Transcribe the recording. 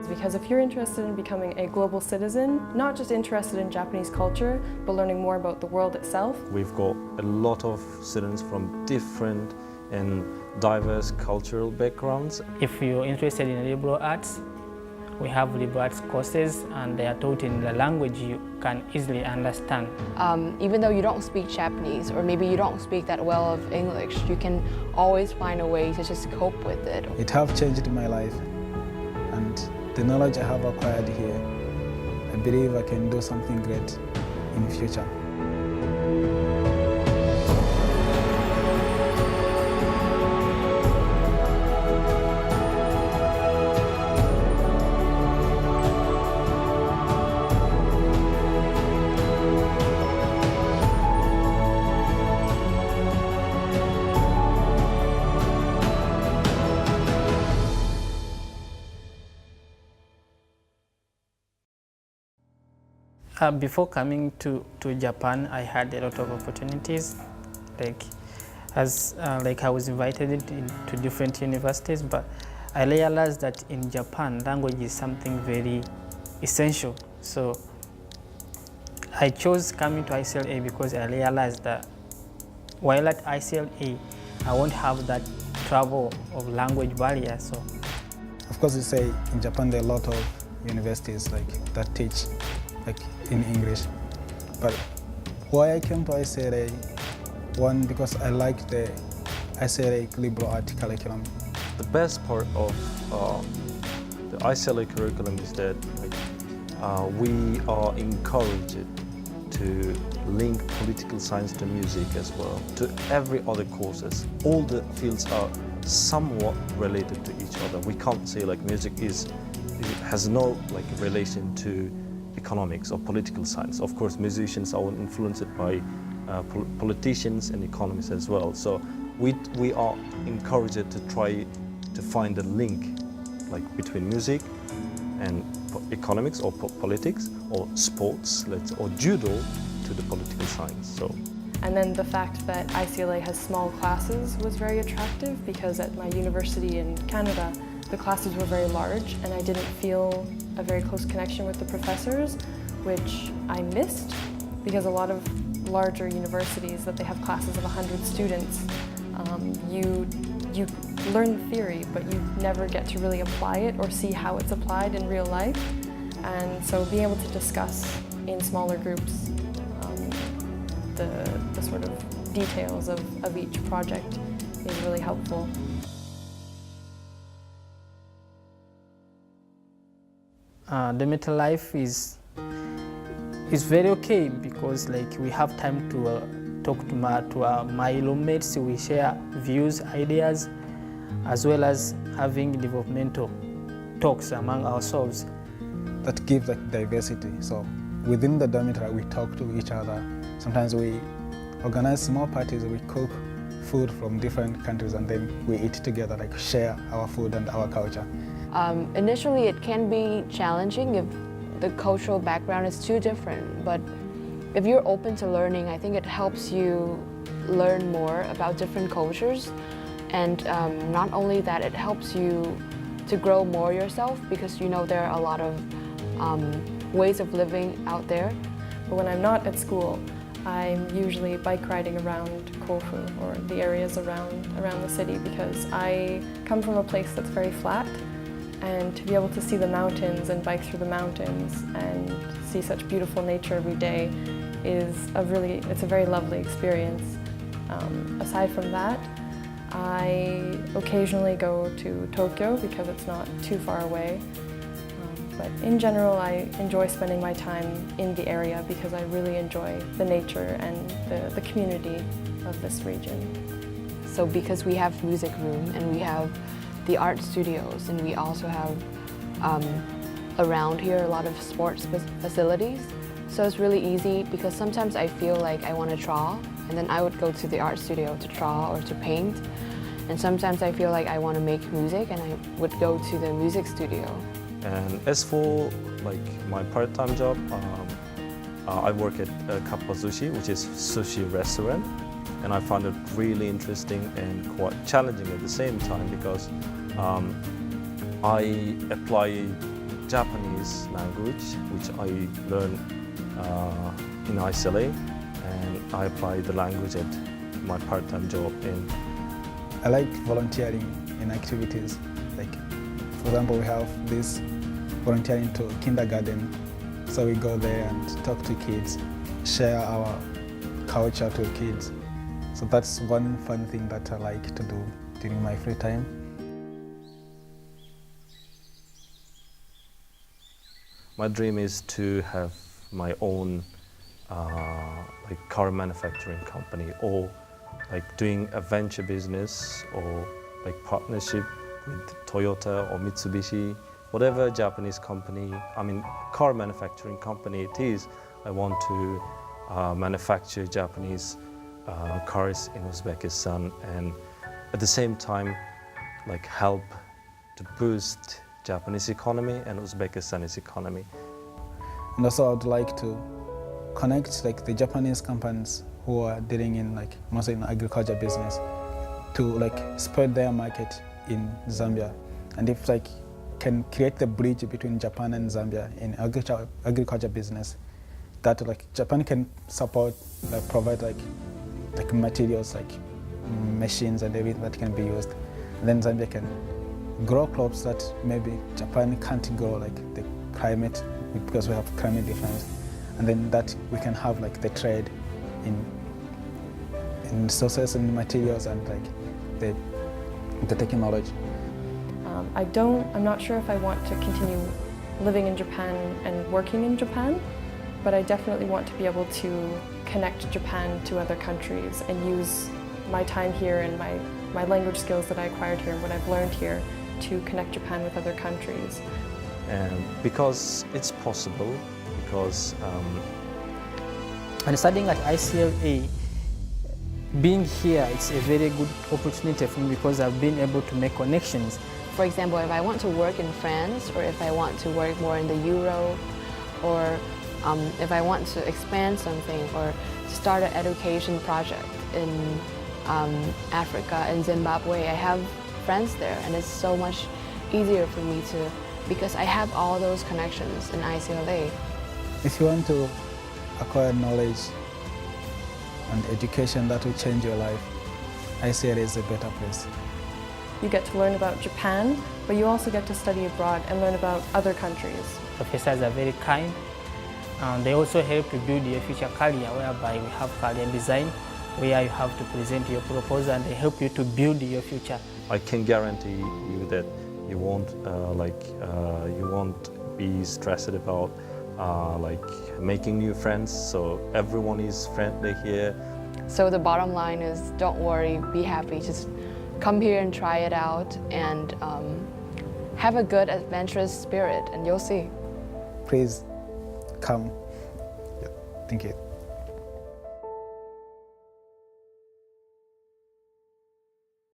Because if you're interested in becoming a global citizen, not just interested in Japanese culture, but learning more about the world itself. We've got a lot of students from different and diverse cultural backgrounds. If you're interested in liberal arts, we have liberal arts courses and they are taught in the language you can easily understand. Even though you don't speak Japanese or maybe you don't speak that well of English, you can always find a way to just cope with it. It has changed my life, and the knowledge I have acquired here, I believe I can do something great in the future. Before coming to Japan, I had a lot of opportunities. I was invited to different universities, but I realized that in Japan, language is something very essential. So I chose coming to iCLA because I realized that while at iCLA, I won't have that trouble of language barrier. So, of course, you say in Japan there are a lot of universities that teach in English, but why I came to iCLA, one, because I like the iCLA liberal arts curriculum. The best part of the iCLA curriculum is that we are encouraged to link political science to music as well, to every other courses. All the fields are somewhat related to each other. We can't say music has no relation to economics or political science. Of course, musicians are influenced by politicians and economists as well. So we are encouraged to try to find a link between music and economics or politics or sports, or judo to the political science. So. And then the fact that iCLA has small classes was very attractive, because at my university in Canada, the classes were very large and I didn't feel a very close connection with the professors, which I missed, because a lot of larger universities that they have classes of 100 students, you learn the theory, but you never get to really apply it or see how it's applied in real life. And so being able to discuss in smaller groups the sort of details of each project is really helpful. Dormitory life is very okay, because we have time to talk to my roommates. We share views, ideas, as well as having developmental talks among ourselves. That gives diversity. So within the dormitory, we talk to each other. Sometimes we organize small parties. We cook food from different countries and then we eat together, share our food and our culture. Initially, it can be challenging if the cultural background is too different, but if you're open to learning, I think it helps you learn more about different cultures. And not only that, it helps you to grow more yourself, because there are a lot of ways of living out there. But when I'm not at school, I'm usually bike riding around Kofu or the areas around the city, because I come from a place that's very flat, and to be able to see the mountains and bike through the mountains and see such beautiful nature every day it's a very lovely experience. Aside from that, I occasionally go to Tokyo because it's not too far away. But in general, I enjoy spending my time in the area because I really enjoy the nature and the community of this region. So because we have music room and we have the art studios, and we also have around here a lot of sports facilities. So it's really easy, because sometimes I feel like I want to draw, and then I would go to the art studio to draw or to paint. And sometimes I feel like I want to make music, and I would go to the music studio. And as for my part-time job, I work at Kappa Sushi, which is sushi restaurant. And I found it really interesting and quite challenging at the same time, because I apply Japanese language, which I learned in iCLA, and I apply the language at my part-time job in. I like volunteering in activities. Like, for example, we have this volunteering to kindergarten. So we go there and talk to kids, share our culture to kids. So that's one fun thing that I like to do during my free time. My dream is to have my own like car manufacturing company, or like doing a venture business, or like partnership with Toyota or Mitsubishi, whatever Japanese company, I mean car manufacturing company it is. I want to manufacture Japanese cars in Uzbekistan, and at the same time like help to boost Japanese economy and Uzbekistan's economy. And also I would like to connect like the Japanese companies who are dealing in like mostly in agriculture business to like spread their market in Zambia. And if like can create the bridge between Japan and Zambia in agriculture business, that like Japan can support, like provide like materials like machines and everything that can be used. And then Zambia can grow crops that maybe Japan can't grow, like the climate, because we have climate difference. And then that we can have like the trade in sources and materials and like the technology. I'm not sure if I want to continue living in Japan and working in Japan, but I definitely want to be able to connect Japan to other countries and use my time here and my language skills that I acquired here and what I've learned here to connect Japan with other countries. And because it's possible, because And studying at iCLA, being here, it's a very good opportunity for me because I've been able to make connections. For example, if I want to work in France, or if I want to work more in the Europe, or if I want to expand something or start an education project in Africa, in Zimbabwe, I have friends there, and it's so much easier for me to, because I have all those connections in iCLA. If you want to acquire knowledge and education that will change your life, iCLA is a better place. You get to learn about Japan, but you also get to study abroad and learn about other countries. Professors are very kind. They also help to build your future career, whereby we have career design, where you have to present your proposal and they help you to build your future. I can guarantee you that you won't you won't be stressed about like making new friends. So everyone is friendly here. So the bottom line is, don't worry, be happy. Just come here and try it out, and have a good adventurous spirit, and you'll see. Please come. Yeah, thank you.